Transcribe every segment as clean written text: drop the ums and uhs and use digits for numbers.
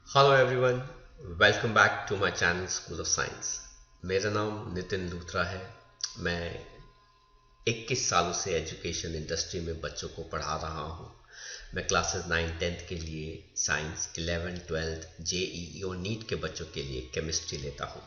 Hello everyone, welcome back to my channel school of science. मेरा नाम नितिन लूथरा है। मैं 21 सालों से एजुकेशन इंडस्ट्री में बच्चों को पढ़ा रहा हूँ। मैं क्लासेस 9-10 के लिए साइंस, 11-12 जेईई और नीट के बच्चों के लिए केमिस्ट्री लेता हूँ।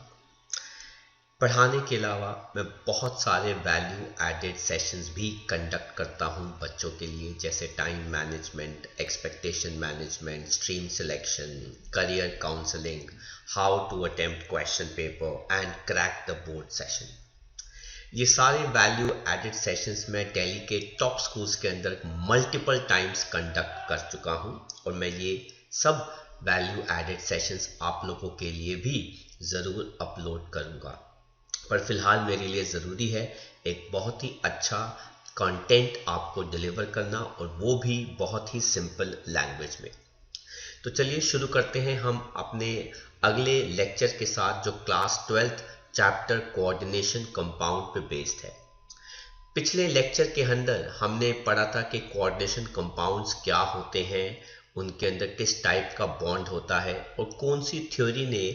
पढ़ाने के अलावा मैं बहुत सारे वैल्यू एडेड सेशंस भी कंडक्ट करता हूँ बच्चों के लिए, जैसे time management, expectation management, stream selection, career counselling, how to attempt question paper and crack the board session. ये सारे वैल्यू एडेड सेशंस मैं दिल्ली के टॉप स्कूल्स के अंदर मल्टीपल टाइम्स कंडक्ट कर चुका हूँ और मैं ये सब वैल्यू एडेड सेशंस आप लोगों के लिए भी ज़रूर अपलोड करूँगा। पर फिलहाल मेरे लिए ज़रूरी है एक बहुत ही अच्छा कंटेंट आपको डिलीवर करना, और वो भी बहुत ही सिंपल लैंग्वेज में। तो चलिए शुरू करते हैं हम अपने अगले लेक्चर के साथ, जो class 12th chapter coordination compound पे बेस्ड है। पिछले लेक्चर के अंदर हमने पढ़ा था कि कोऑर्डिनेशन कंपाउंड्स क्या होते हैं, उनके अंदर किस टाइप का बॉन्ड होता है और कौन सी थ्योरी ने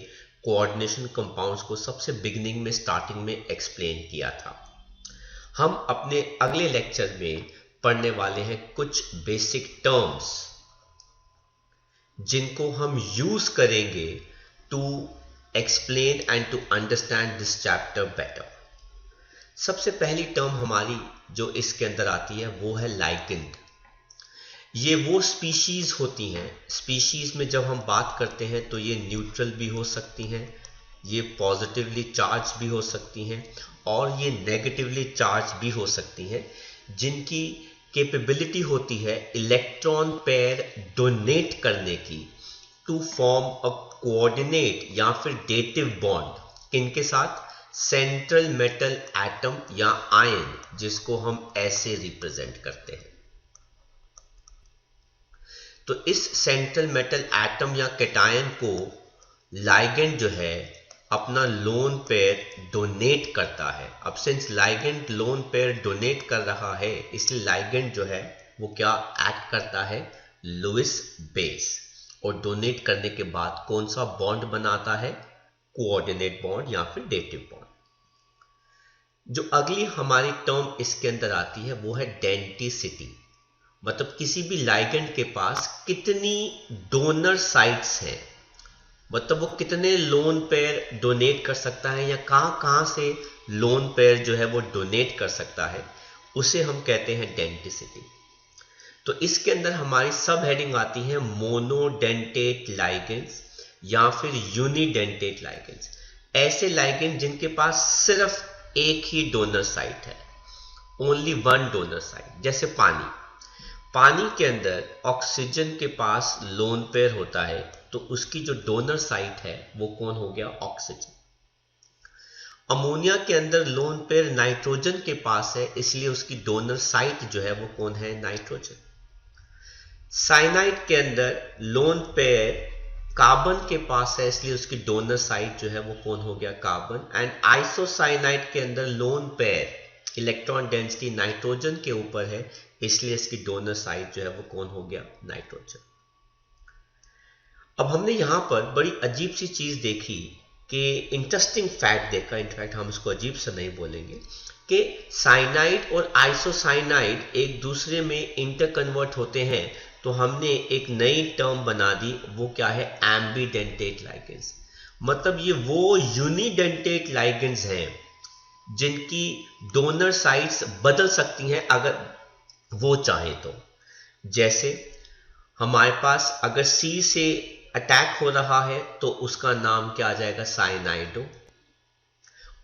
कोऑर्डिनेशन कंपाउंड्स को सबसे बिगिनिंग में, स्टार्टिंग में एक्सप्लेन किया था। हम अपने अगले लेक्चर में पढ़ने वाले हैं कुछ बेसिक टर्म्स जिनको हम यूज करेंगे to explain and to understand this chapter better. सबसे पहली टर्म हमारी जो इसके अंदर आती है वो है लाइगेंड। ये वो स्पीशीज होती हैं, स्पीशीज में जब हम बात करते हैं तो ये न्यूट्रल भी हो सकती हैं, ये पॉजिटिवली चार्ज भी हो सकती हैं और ये नेगेटिवली चार्ज भी हो सकती हैं, जिनकी कैपेबिलिटी होती है इलेक्ट्रॉन पेयर डोनेट करने की टू फॉर्म अ कोऑर्डिनेट या फिर डेटिव बॉन्ड। किनके साथ? सेंट्रल मेटल एटम या आयन, जिसको हम ऐसे रिप्रेजेंट करते हैं। तो इस सेंट्रल मेटल एटम या कैटायन को लाइगेंड जो है अपना लोन पेयर डोनेट करता है। अब since ligand lone pair donate कर रहा है, इसलिए लाइगेंड जो है वो क्या एक्ट करता है? Lewis base. और डोनेट करने के बाद कौन सा बॉन्ड बनाता है? कोऑर्डिनेट बॉन्ड या फिर डेटिव बॉन्ड। जो अगली हमारी टर्म इसके अंदर आती है वो है डेंटिसिटी। मतलब किसी भी लाइगेंड के पास कितनी डोनर साइट्स हैं, मतलब वो कितने लोन पेयर डोनेट कर सकता है या कहां से लोन पेयर जो है वो डोनेट कर सकता है, उसे हम कहते हैं डेंटिसिटी। तो इसके अंदर हमारी सब हेडिंग आती है मोनोडेंटेट लाइगेंड्स या फिर यूनिडेंटेट लाइगेंड्स। ऐसे लाइगेंड जिनके पास सिर्फ एक ही डोनर साइट है, ओनली वन डोनर साइट। जैसे पानी के अंदर ऑक्सीजन के पास लोन पेयर होता है, तो उसकी जो डोनर साइट है वो कौन हो गया? ऑक्सीजन। अमोनिया के अंदर लोन पेयर नाइट्रोजन के पास है, इसलिए उसकी डोनर साइट जो है वो कौन है? नाइट्रोजन। साइनाइड के अंदर लोन पेयर कार्बन के पास है, इसलिए उसकी डोनर साइट जो है वो कौन हो गया? कार्बन। एंड आइसोसाइनाइड के अंदर lone pair electron density nitrogen के ऊपर है, इसलिए इसकी डोनर साइट जो है वो कौन हो गया? नाइट्रोजन। अब हमने यहां पर बड़ी अजीब सी चीज देखी कि इंटरेस्टिंग फैक्ट देखा, इनफैक्ट हम इसको अजीब सा नहीं बोलेंगे, कि साइनाइड और आइसोसाइनाइड एक दूसरे में इंटर कन्वर्ट होते हैं, तो हमने एक नई टर्म बना दी, वो क्या है? Ambidentate ligands. मतलब ये वो यूनिडेंटेट लाइगेंड्स हैं जिनकी डोनर साइट्स बदल सकती हैं अगर वो चाहे तो। जैसे हमारे पास अगर सी से अटैक हो रहा है तो उसका नाम क्या आ जाएगा? साइनाइडो।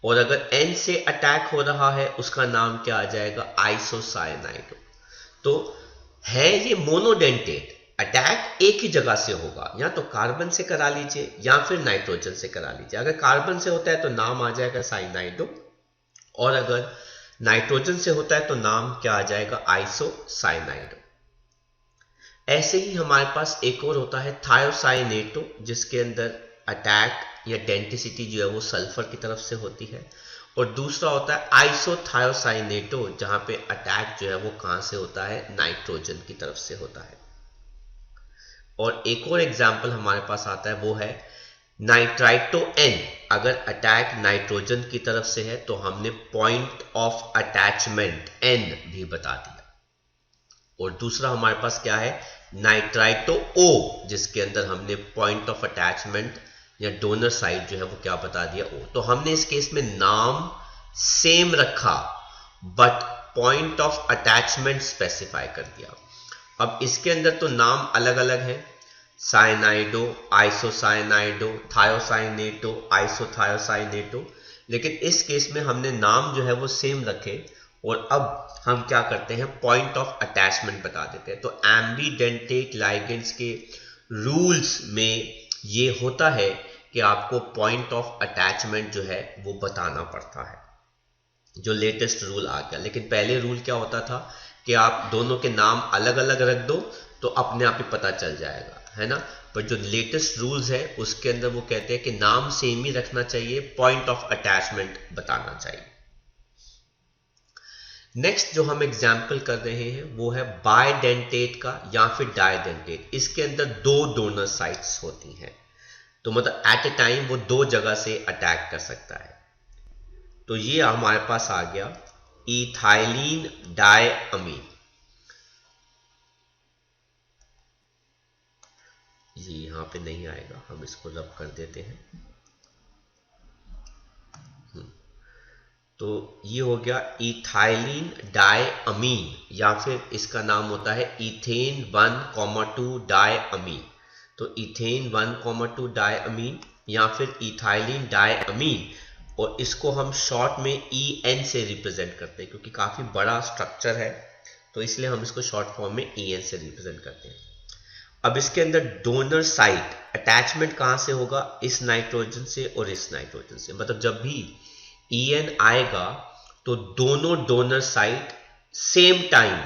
और अगर एन से अटैक हो रहा है उसका नाम क्या आ जाएगा? आइसोसाइनाइडो। तो है ये मोनोडेंटेट, अटैक एक ही जगह से होगा, या तो कार्बन से करा लीजिए या फिर नाइट्रोजन से करा लीजिए। अगर कार्बन से होता है तो नाम आ जाएगा साइनाइडो, और अगर नाइट्रोजन से होता है तो नाम क्या आ जाएगा? आइसोसाइनाइडो। ऐसे ही हमारे पास एक और होता है थायोसाइनेटो, जिसके अंदर अटैक या डेंटिसिटी जो है वो सल्फर की तरफ से होती है। और दूसरा होता है आइसोथायोसाइनेटो, जहां पे अटैक जो है वो कहां से होता है? नाइट्रोजन की तरफ से होता है। और एक और एग्जाम्पल हमारे पास आता है, वो है नाइट्राइटो N। अगर अटैक नाइट्रोजन की तरफ से है तो हमने पॉइंट ऑफ अटैचमेंट N भी बता दिया। और दूसरा हमारे पास क्या है, नाइट्राइटो O, जिसके अंदर हमने पॉइंट ऑफ अटैचमेंट या डोनर साइट जो है वो क्या बता दिया, O। तो हमने इस केस में नाम सेम रखा but point of attachment specify कर दिया। अब इसके अंदर तो नाम अलग अलग है, साइनाइडो, आइसोसाइनाइडो, थायोसाइनेटो, आइसोथायोसाइनेटो, लेकिन इस केस में हमने नाम जो है वो सेम रखे और अब हम क्या करते हैं, पॉइंट ऑफ अटैचमेंट बता देते हैं। तो एम्बीडेंटेट लाइगेंड्स के रूल्स में ये होता है कि आपको पॉइंट ऑफ अटैचमेंट जो है वो बताना पड़ता है, जो लेटेस्ट रूल आ गया। लेकिन पहले रूल क्या होता था कि आप दोनों के नाम अलग अलग रख दो तो अपने आप ही पता चल जाएगा, है ना। पर जो लेटेस्ट रूल्स है उसके अंदर वो कहते हैं कि नाम सेम ही रखना चाहिए, पॉइंट ऑफ अटैचमेंट बताना चाहिए। नेक्स्ट जो हम एग्जाम्पल कर रहे हैं वो है बायडेंटेट का या फिर डायडेंटेट। इसके अंदर दो डोनर साइट्स होती हैं, तो मतलब एट ए टाइम वो दो जगह से अटैक कर सकता है। तो ये हमारे पास आ गया इथाइलिन डायअमीन। ये यहां पे नहीं आएगा, हम इसको रब कर देते हैं। तो ये हो गया इथाइलिन डायअमीन, या फिर इसका नाम होता है इथेन 1,2 डायअमीन। तो इथेन 1,2 डायअमीन या फिर इथाइलिन डायअमीन, और इसको हम शॉर्ट में EN से रिप्रेजेंट करते हैं क्योंकि काफ़ी बड़ा स्ट्रक्चर है, तो इसलिए हम इसको शॉर्ट फॉर्म में EN से रिप्रेजेंट करते हैं। अब इसके अंदर डोनर साइट अटैचमेंट कहाँ से होगा, इस नाइट्रोजन से और इस नाइट्रोजन से। मतलब जब भी EN आएगा तो दोनों donor site same time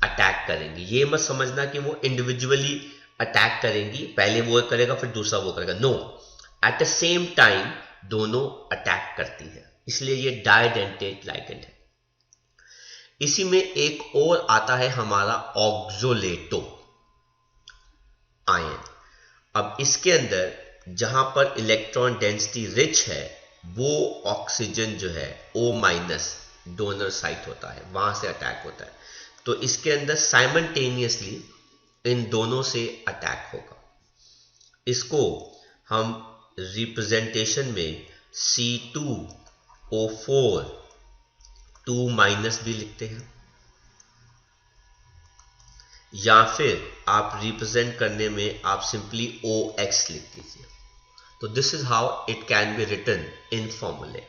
attack करेंगी। ये मत समझना कि वो इंडिविजुअली अटैक करेंगी, पहले वो करेगा फिर दूसरा वो करेगा, no, at the same time दोनों अटैक करती है, इसलिए ये डायडेंटेट लाइगेंड है। इसी में एक और आता है हमारा ऑक्सोलेटो आयन। अब इसके अंदर जहां पर इलेक्ट्रॉन डेंसिटी रिच है वो ऑक्सीजन जो है O- डोनर साइट होता है, वहां से अटैक होता है। तो इसके अंदर साइमल्टेनियसली इन दोनों से अटैक होगा। इसको हम रिप्रेजेंटेशन में C2O4 2- भी लिखते हैं, या फिर आप रिप्रेजेंट करने में आप सिंपली OX लिख दीजिए। तो this is how it can be written in फॉर्मूले।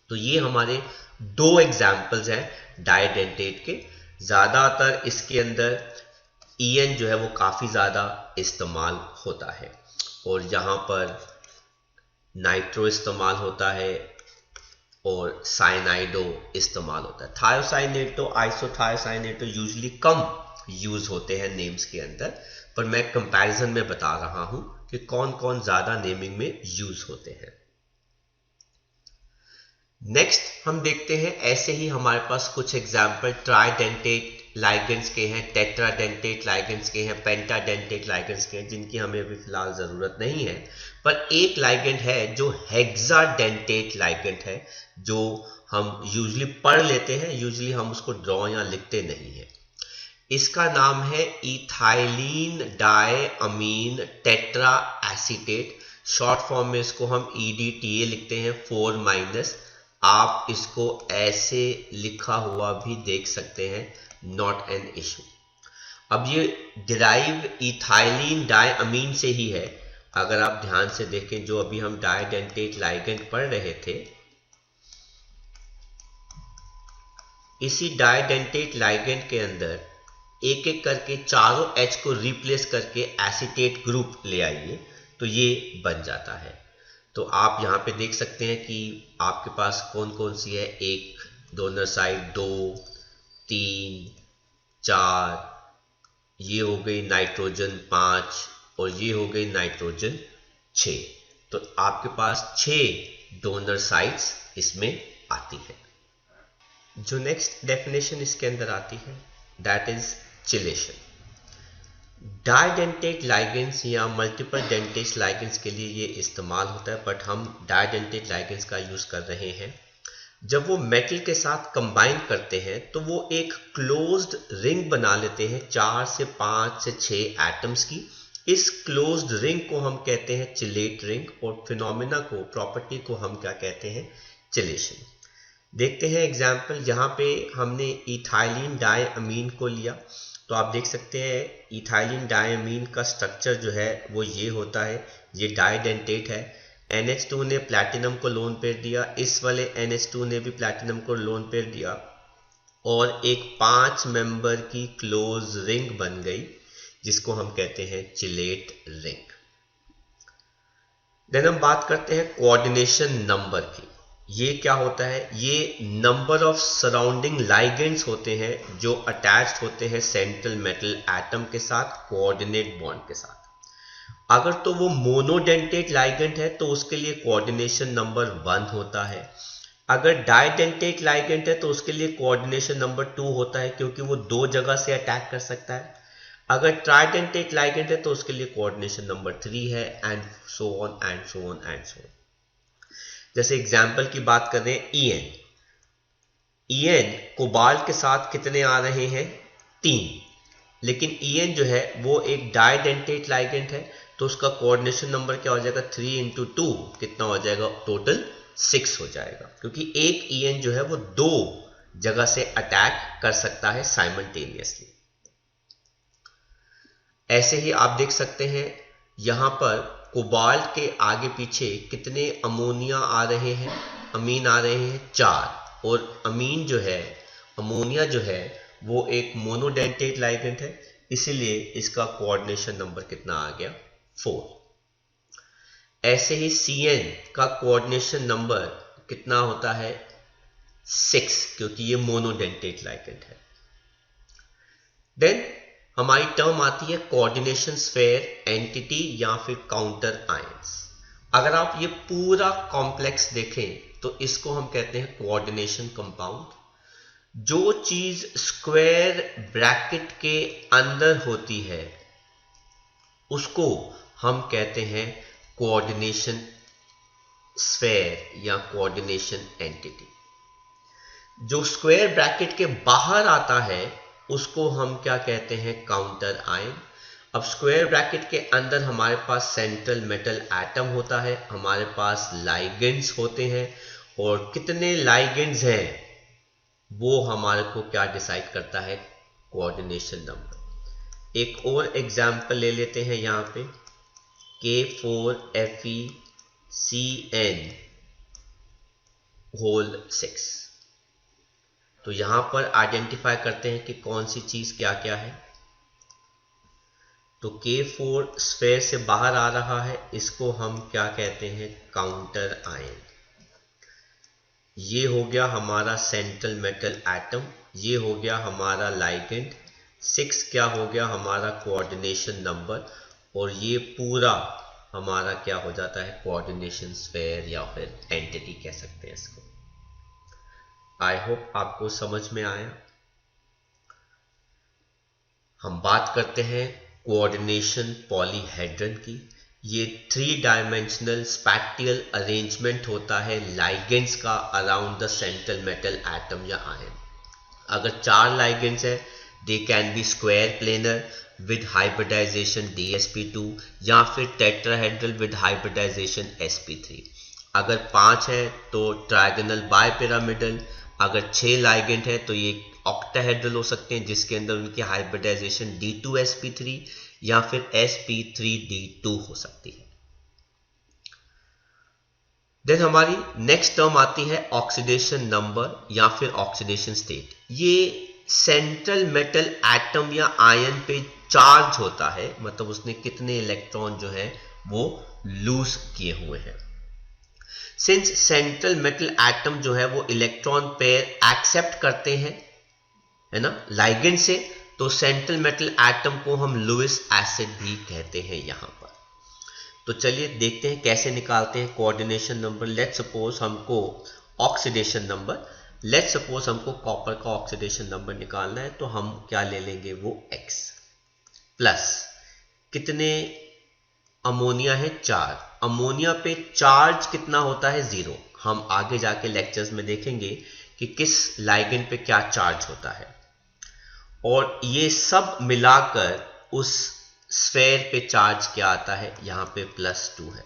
तो ये हमारे दो एग्जाम्पल्स हैं डायडेंटेट के। ज्यादातर इसके अंदर EN जो है वो काफी ज्यादा इस्तेमाल होता है, और यहां पर नाइट्रो इस्तेमाल होता है और साइनाइडो इस्तेमाल होता है। थायोसाइनेटो, आइसोथायोसाइनेटो यूजुअली कम यूज होते हैं नेम्स के अंदर, पर मैं कंपैरिजन में बता रहा हूं कि कौन कौन ज्यादा नेमिंग में यूज होते हैं। नेक्स्ट हम देखते हैं, ऐसे ही हमारे पास कुछ एग्जाम्पल ट्राइडेंटेट लाइगेंड्स के हैं, टेट्राडेंटेट लाइगेंड्स के हैं, पेंटाडेंटेट लाइगेंड्स के हैं, जिनकी हमें अभी फिलहाल जरूरत नहीं है। पर एक लाइगेंड है जो हेक्साडेंटेट लाइगेंड है, जो हम यूजुअली पढ़ लेते हैं, यूजुअली हम उसको ड्रॉ या लिखते नहीं है। इसका नाम है ethylene diamine tetra acetate. Short form में इसको हम EDTA लिखते हैं 4-। आप इसको ऐसे लिखा हुआ भी देख सकते हैं, नॉट एन इशू। अब ये डिराइव इथाइलिन डायअमीन से ही है। अगर आप ध्यान से देखें, जो अभी हम डायडेंटेट लाइगेंड पढ़ रहे थे, इसी डायडेंटेट लाइगेंड के अंदर एक एक करके चारों H को रिप्लेस करके एसीटेट ग्रुप ले आइए तो ये बन जाता है। तो आप यहाँ पे देख सकते हैं कि आपके पास कौन कौन सी है, एक डोनर साइड, 2, 3, 4, ये हो गई नाइट्रोजन 5, और ये हो गई नाइट्रोजन 6। तो आपके पास 6 डोनर साइट्स इसमें आती है। जो नेक्स्ट डेफिनेशन इसके अंदर आती है, दैट इज चिलेशन। डाइडेंटेट लाइगेंड्स या मल्टीपल डेंटेट लाइगेंड्स के लिए ये इस्तेमाल होता है, बट हम डाइडेंटेट लाइगेंड्स का यूज़ कर रहे हैं। जब वो मेटल के साथ कंबाइन करते हैं तो वो एक क्लोज्ड रिंग बना लेते हैं 4 से 5 से 6 एटम्स की। इस क्लोज्ड रिंग को हम कहते हैं चिलेट रिंग, और फिनोमेना को, प्रॉपर्टी को हम क्या कहते हैं, चिलेशन। देखते हैं एग्जाम्पल। यहाँ पे हमने इथाइलिन डायअमीन को लिया, तो आप देख सकते हैं इथाइलिन डायअमीन का स्ट्रक्चर जो है वो ये होता है, ये डाइडेंटेट है। NH2 ने प्लैटिनम को लोन पेयर दिया, इस वाले NH2 ने भी प्लैटिनम को लोन पेयर दिया, और एक 5 मेंबर की क्लोज रिंग बन गई जिसको हम कहते हैं चिलेट रिंग। देन हम बात करते हैं कोऑर्डिनेशन नंबर की। ये क्या होता है, ये नंबर ऑफ सराउंडिंग लाइगेंड्स होते हैं जो अटैच्ड होते हैं सेंट्रल मेटल एटम के साथ कोऑर्डिनेट बॉन्ड के साथ। अगर तो वो मोनोडेंटेट लाइगेंड है तो उसके लिए कोऑर्डिनेशन नंबर 1 होता है। अगर डाइडेंटेट लाइगेंड है तो उसके लिए कोऑर्डिनेशन नंबर 2 होता है, क्योंकि वो 2 जगह से अटैक कर सकता है। अगर ट्राइडेंटेट लाइगेंड है तो उसके लिए कोऑर्डिनेशन नंबर 3 है, and so on and so on and so on. जैसे एग्जाम्पल की बात कर रहे हैं EN कोबाल्ट के साथ कितने आ रहे हैं, 3, लेकिन EN जो है वो एक डाइडेंटेट लाइगेंड है, तो उसका कोऑर्डिनेशन नंबर क्या हो जाएगा, 3 × 2 कितना हो जाएगा, टोटल 6 हो जाएगा, क्योंकि एक EN जो है वो 2 जगह से अटैक कर सकता है साइमल्टेनियसली। ऐसे ही आप देख सकते हैं यहां पर कोबाल्ट के आगे पीछे कितने अमोनिया आ रहे हैं, अमीन आ रहे हैं 4, और अमीन जो है, अमोनिया जो है वो एक मोनोडेंटेट लाइगेंड है, इसीलिए इसका कोऑर्डिनेशन नंबर कितना आ गया, 4। ऐसे ही CN का कोऑर्डिनेशन नंबर कितना होता है, 6, क्योंकि ये मोनोडेंटेट लाइगेंड है। देन हमारी टर्म आती है कोऑर्डिनेशन स्फेयर एंटिटी या फिर काउंटर आयंस। अगर आप ये पूरा कॉम्प्लेक्स देखें तो इसको हम कहते हैं कोऑर्डिनेशन कंपाउंड। जो चीज स्क्वायर ब्रैकेट के अंदर होती है उसको हम कहते हैं कोऑर्डिनेशन स्फेयर या कोऑर्डिनेशन एंटिटी। जो स्क्वायर ब्रैकेट के बाहर आता है उसको हम क्या कहते हैं, काउंटर आयन। अब स्क्वायर ब्रैकेट के अंदर हमारे पास सेंट्रल मेटल एटम होता है, हमारे पास लाइगेंड्स होते हैं, और कितने लाइगेंड्स हैं वो हमारे को क्या डिसाइड करता है, कोऑर्डिनेशन नंबर। एक और एग्जांपल ले लेते हैं यहाँ पे, K4FeCN6। तो यहां पर आइडेंटिफाई करते हैं कि कौन सी चीज क्या क्या है। तो K4 स्फेयर से बाहर आ रहा है, इसको हम क्या कहते हैं, काउंटर आयन। ये हो गया हमारा सेंट्रल मेटल एटम, ये हो गया हमारा लाइगेंड, 6 क्या हो गया हमारा कोऑर्डिनेशन नंबर, और ये पूरा हमारा क्या हो जाता है, कोऑर्डिनेशन स्फेयर या फिर एंटिटी कह सकते हैं इसको। आई होप आपको समझ में आया। हम बात करते हैं कोऑर्डिनेशन पॉलीहेड्रन की। ये 3 डायमेंशनल स्पैटियल अरेंजमेंट होता है लाइगेंड्स का around the central metal atom या आयन। अगर 4 लाइगेंड्स है, they can be square planar with hybridisation DsP2 या फिर टेट्राहेड्रल विद हाइब्रिडाइजेशन sp3। अगर 5 है तो ट्रायगोनल बाइपिरामिडल। अगर 6 लाइगेंड है तो ये ऑक्टाहेड्रल हो सकते हैं जिसके अंदर उनकी हाइब्रिडाइजेशन D2sp3 या फिर sp3d2 हो सकती है। देन हमारी नेक्स्ट टर्म आती है ऑक्सीडेशन नंबर या फिर ऑक्सीडेशन स्टेट। ये सेंट्रल मेटल एटम या आयन पे चार्ज होता है, मतलब उसने कितने इलेक्ट्रॉन जो है वो लूज किए हुए हैं। सिंस सेंट्रल मेटल एटम जो है वो इलेक्ट्रॉन पेयर एक्सेप्ट करते हैं, है ना, लाइगेंड से, तो सेंट्रल मेटल एटम को हम लुईस एसिड भी कहते हैं यहां पर। तो चलिए देखते हैं कैसे निकालते हैं कोऑर्डिनेशन नंबर। लेट्स सपोज हमको ऑक्सीडेशन नंबर, लेट्स सपोज हमको कॉपर का ऑक्सीडेशन नंबर निकालना है, तो हम क्या ले लेंगे, वो X। प्लस कितने अमोनिया है 4, अमोनिया पे चार्ज कितना होता है 0। हम आगे जाके लेक्चर्स में देखेंगे कि किस लाइगेंड पे क्या चार्ज होता है, और ये सब मिलाकर उस स्फेयर पे चार्ज क्या आता है, यहां पे +2 है।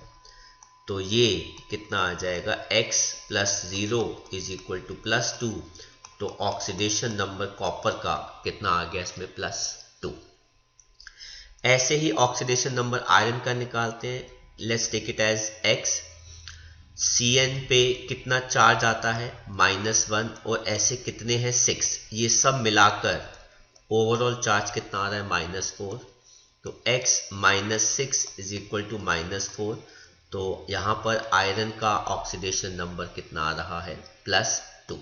तो ये कितना आ जाएगा, x + 0 = +2। तो ऑक्सीडेशन नंबर कॉपर का कितना आ गया इसमें, +2। ऐसे ही ऑक्सीडेशन नंबर आयरन का निकालते हैं। Let's take it as x। Cn पे कितना चार्ज आता है, -1, और ऐसे कितने हैं 6। ये सब मिलाकर ओवरऑल चार्ज कितना आ रहा है, -4। तो x - 6 = -4। तो यहां पर आयरन का ऑक्सीडेशन नंबर कितना आ रहा है, +2।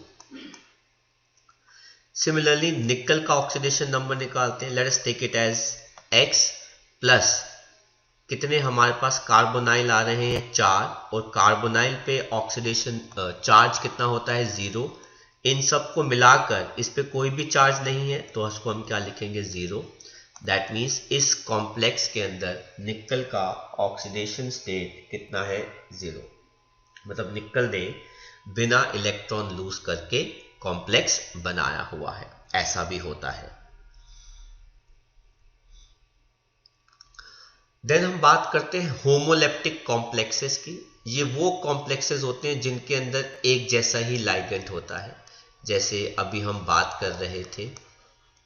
सिमिलरली निकल का ऑक्सीडेशन नंबर निकालते हैं। Let us take it as x plus कितने हमारे पास कार्बोनाइल आ रहे हैं 4, और कार्बोनाइल पे ऑक्सीडेशन चार्ज कितना होता है 0। इन सब को मिलाकर इस पे कोई भी चार्ज नहीं है, तो उसको हम क्या लिखेंगे, 0। दैट मीन्स इस कॉम्प्लेक्स के अंदर निकल का ऑक्सीडेशन स्टेट कितना है, 0। मतलब निकल ने बिना इलेक्ट्रॉन लूज करके कॉम्प्लेक्स बनाया हुआ है, ऐसा भी होता है। देन हम बात करते हैं होमोलेप्टिक कॉम्प्लेक्सेस की। ये वो कॉम्प्लेक्सेस होते हैं जिनके अंदर एक जैसा ही लाइगेंड होता है। जैसे अभी हम बात कर रहे थे,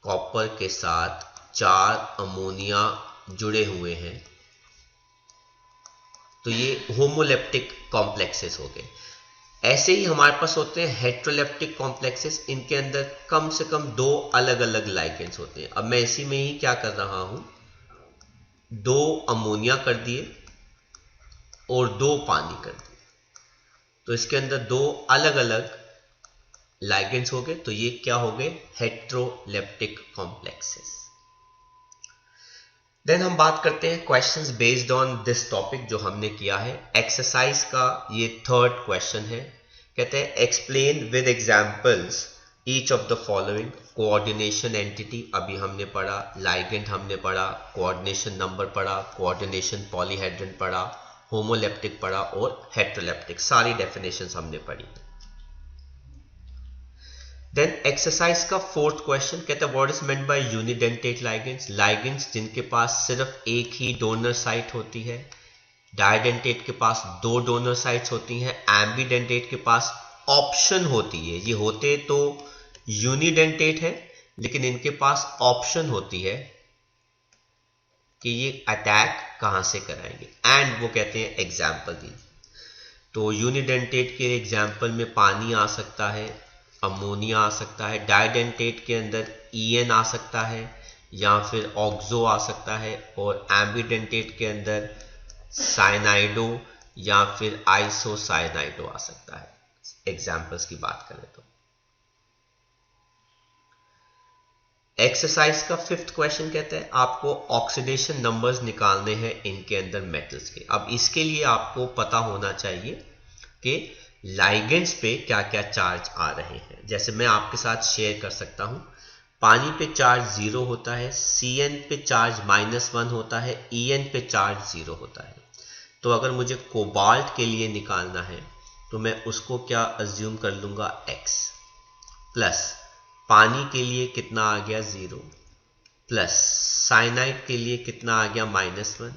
कॉपर के साथ 4 अमोनिया जुड़े हुए हैं, तो ये होमोलेप्टिक कॉम्प्लेक्सेस हो गए। ऐसे ही हमारे पास होते हैं हेट्रोलेप्टिक कॉम्प्लेक्सेस। इनके अंदर कम से कम 2 अलग अलग लाइगेंड्स होते हैं। अब मैं इसी में ही क्या कर रहा हूं, 2 अमोनिया कर दिए और 2 पानी कर दिए, तो इसके अंदर 2 अलग अलग लाइगेंड्स हो गए। तो ये क्या हो गए, हेट्रोलेप्टिक कॉम्प्लेक्सेस। देन हम बात करते हैं questions based on this topic जो हमने किया है। एक्सरसाइज का ये 3rd क्वेश्चन है। कहते हैं explain with examples each of the following. Coordination entity अभी हमने पढ़ा, लाइगेंड हमने पढ़ा, कोऑर्डिनेशन नंबर पढ़ा, कोऑर्डिनेशन पॉलीहेड्रन पढ़ा, होमोलेप्टिक पढ़ा और हेट्रोलेप्टिक, सारी डेफिनेशंस हमने पढ़ी। देन एक्सरसाइज का 4th क्वेश्चन कहता है what is meant by unidentate ligands. Ligands जिनके पास सिर्फ एक ही डोनर साइट होती है। डाइडेंटेट के पास 2 डोनर साइट्स होती हैं। एम्बीडेंटेट के पास ऑप्शन होती है। ये होते तो यूनिडेंटेट है, लेकिन इनके पास ऑप्शन होती है कि ये अटैक कहां से कराएंगे। एंड वो कहते हैं एग्जाम्पल दीजिए। तो यूनिडेंटेट के एग्जाम्पल में पानी आ सकता है, अमोनिया आ सकता है। डाइडेंटेट के अंदर EN आ सकता है या फिर ऑक्सो आ सकता है, और एम्बीडेंटेट के अंदर साइनाइडो या फिर आइसोसाइनाइडो आ सकता है। एग्जाम्पल्स की बात करें तो एक्सरसाइज का 5th क्वेश्चन कहता है आपको ऑक्सीडेशन नंबर्स निकालने हैं इनके अंदर मेटल्स के। अब इसके लिए आपको पता होना चाहिए कि लाइगेंड्स पे क्या क्या चार्ज आ रहे हैं। जैसे मैं आपके साथ शेयर कर सकता हूं, पानी पे चार्ज 0 होता है, Cn पे चार्ज -1 होता है, En पे चार्ज 0 होता है। तो अगर मुझे कोबाल्ट के लिए निकालना है तो मैं उसको क्या अज्यूम कर लूंगा, x प्लस पानी के लिए कितना आ गया 0, प्लस साइनाइड के लिए कितना आ गया -1,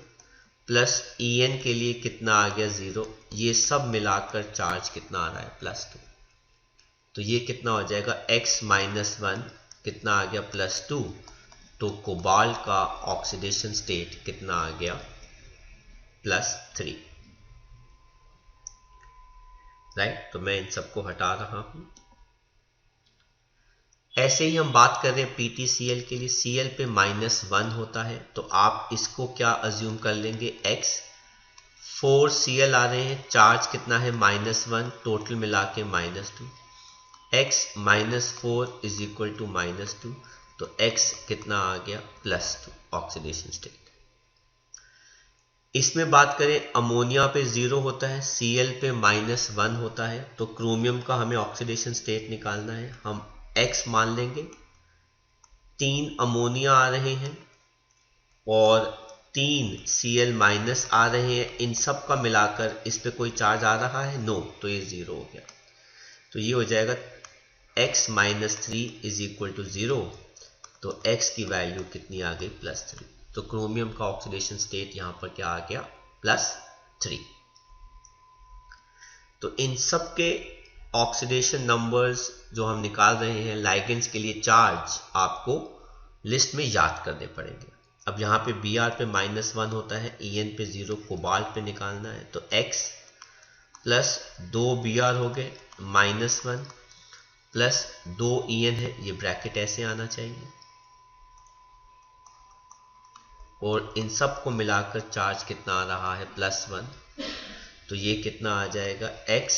प्लस En के लिए कितना आ गया 0। ये सब मिलाकर चार्ज कितना आ रहा है, +2। तो ये कितना हो जाएगा, x - 1 कितना आ गया, +2। तो कोबाल्ट का ऑक्सीडेशन स्टेट कितना आ गया, +3। राइट, तो मैं इन सबको हटा रहा हूं। ऐसे ही हम बात कर रहे हैं PtCl के लिए। Cl पे -1 होता है, तो आप इसको क्या अज्यूम कर लेंगे, x। 4 Cl आ रहे हैं, चार्ज कितना है, -1, टोटल मिला के -2। x - 4 = -2, तो x कितना आ गया, +2 ऑक्सीडेशन स्टेट। इसमें बात करें अमोनिया पे 0 होता है, Cl पे -1 होता है, तो क्रोमियम का हमें ऑक्सीडेशन स्टेट निकालना है। हम x मान लेंगे। 3 अमोनिया आ रहे हैं, और 3 Cl माइनस आ रहे हैं, इन सब का मिलाकर इस पे कोई चार्ज आ रहा है? नो, तो ये जीरो हो गया। तो ये हो जाएगा x minus 3 is equal to 0। तो x की वैल्यू कितनी आ गई? +3। तो क्रोमियम का ऑक्सीडेशन स्टेट यहां पर क्या आ गया? +3। तो इन सब के ऑक्सीडेशन नंबर्स जो हम निकाल रहे हैं लाइगेंड्स के लिए, चार्ज आपको लिस्ट में याद करने पड़ेंगे। अब यहाँ पे Br पे -1 होता है, En पे 0, कोबाल्ट पे निकालना है। तो x प्लस 2 Br हो गए, -1 प्लस 2 En है, ये ब्रैकेट ऐसे आना चाहिए, और इन सब को मिलाकर चार्ज कितना आ रहा है? +1। तो ये कितना आ जाएगा? x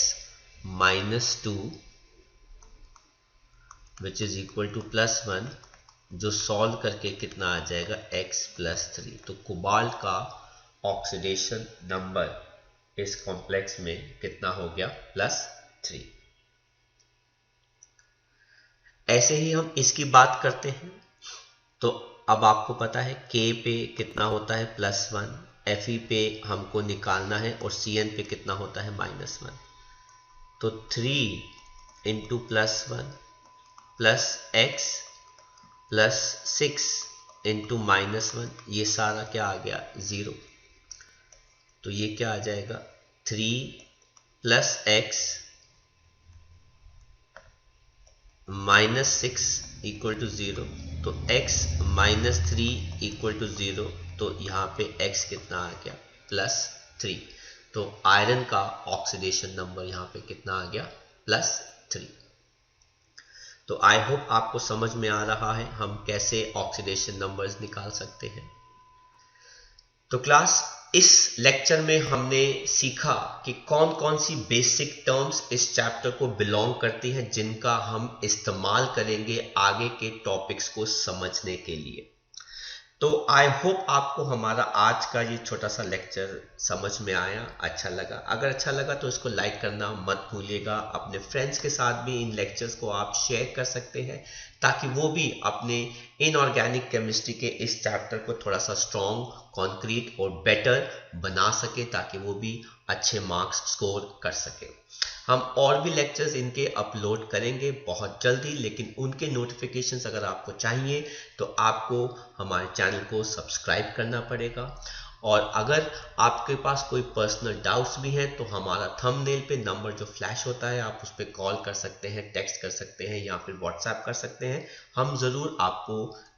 -2 which is equal to +1, जो सॉल्व करके कितना आ जाएगा? x +3। तो कोबाल्ट का ऑक्सीडेशन नंबर इस कॉम्प्लेक्स में कितना हो गया? +3। ऐसे ही हम इसकी बात करते हैं। तो अब आपको पता है K पे कितना होता है? +1, Fe पे हमको निकालना है, और Cn पे कितना होता है? -1। तो 3 into +1 plus x plus 6 into -1, ये सारा क्या आ गया? 0। तो ये क्या आ जाएगा? 3 प्लस x -6 इक्वल टू 0। तो x -3 इक्वल टू 0। तो यहाँ पे x कितना आ गया? +3। तो आयरन का ऑक्सीडेशन नंबर यहाँ पे कितना आ गया? +3। तो आई होप आपको समझ में आ रहा है हम कैसे ऑक्सीडेशन नंबर्स निकाल सकते हैं। तो क्लास, इस लेक्चर में हमने सीखा कि कौन कौन सी बेसिक टर्म्स इस चैप्टर को बिलोंग करती हैं, जिनका हम इस्तेमाल करेंगे आगे के टॉपिक्स को समझने के लिए। तो आई होप आपको हमारा आज का ये छोटा सा लेक्चर समझ में आया, अच्छा लगा। अगर अच्छा लगा तो इसको लाइक करना मत भूलिएगा। अपने फ्रेंड्स के साथ भी इन लेक्चर्स को आप शेयर कर सकते हैं, ताकि वो भी अपने इनऑर्गेनिक केमिस्ट्री के इस चैप्टर को थोड़ा सा स्ट्रॉन्ग, कॉन्क्रीट और बेटर बना सके, ताकि वो भी अच्छे मार्क्स स्कोर कर सके। हम और भी लेक्चर्स इनके अपलोड करेंगे बहुत जल्दी, लेकिन उनके नोटिफिकेशंस अगर आपको चाहिए तो आपको हमारे चैनल को सब्सक्राइब करना पड़ेगा। और अगर आपके पास कोई पर्सनल डाउट्स भी हैं तो हमारा थंबनेल पे नंबर जो फ्लैश होता है, आप उस पर कॉल कर सकते हैं, टेक्स्ट कर सकते हैं, या फिर व्हाट्सएप कर सकते हैं। हम ज़रूर आपको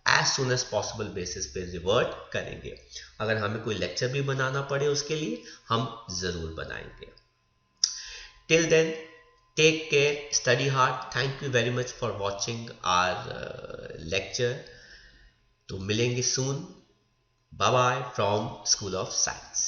as soon as possible basis पे रिवर्ट करेंगे। अगर हमें कोई लेक्चर भी बनाना पड़े उसके लिए हम ज़रूर बनाएंगे। Till then, take care, study hard. Thank you very much for watching our lecture. तो मिलेंगे soon. Bye bye from School of Science.